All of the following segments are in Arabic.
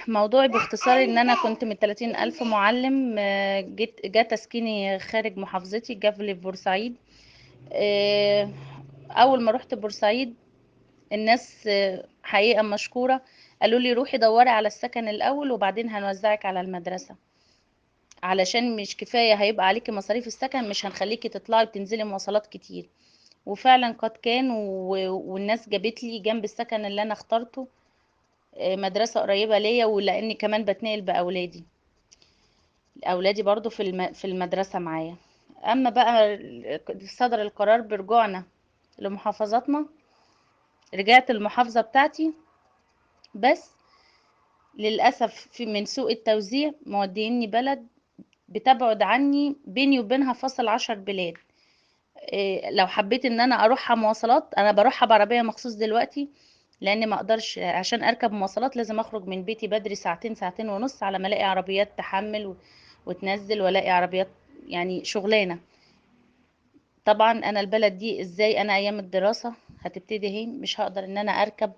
موضوعي باختصار ان انا كنت من 30,000 معلم، جا تسكيني خارج محافظتي، جا في بورسعيد. آه، اول ما رحت بورسعيد الناس حقيقة مشكورة، قالوا لي روحي دوري على السكن الاول وبعدين هنوزعك على المدرسة، علشان مش كفاية هيبقى عليكي مصاريف السكن، مش هنخليكي تطلعي بتنزلي مواصلات كتير. وفعلا قد كان والناس جابت لي جنب السكن اللي انا اخترته مدرسة قريبة ليا، ولاني كمان بتنقل باولادي، اولادي برضو في المدرسة معايا. اما بقى صدر القرار برجوعنا لمحافظاتنا، رجعت المحافظة بتاعتي، بس للأسف من سوء التوزيع موديني بلد بتبعد عني، بيني وبينها فاصل 10 بلاد. لو حبيت ان انا اروحها مواصلات انا بروحها بعربية مخصوص دلوقتي، لان ما اقدرش عشان اركب مواصلات لازم اخرج من بيتي بدري ساعتين ساعتين ونص على ما الاقي عربيات تحمل وتنزل، والاقي عربيات، يعني شغلانة. طبعا انا البلد دي ازاي انا ايام الدراسة هتبتدي اهي، مش هقدر ان انا اركب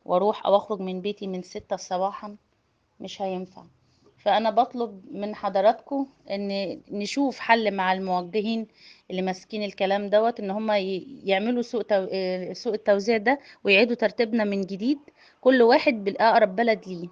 واروح او اخرج من بيتي من 6 صباحا، مش هينفع. فانا بطلب من حضراتكم ان نشوف حل مع الموجهين اللي ماسكين الكلام دوت، ان هم يعملوا سوق التوزيع ده، ويعيدوا ترتيبنا من جديد، كل واحد بالاقرب بلد ليه.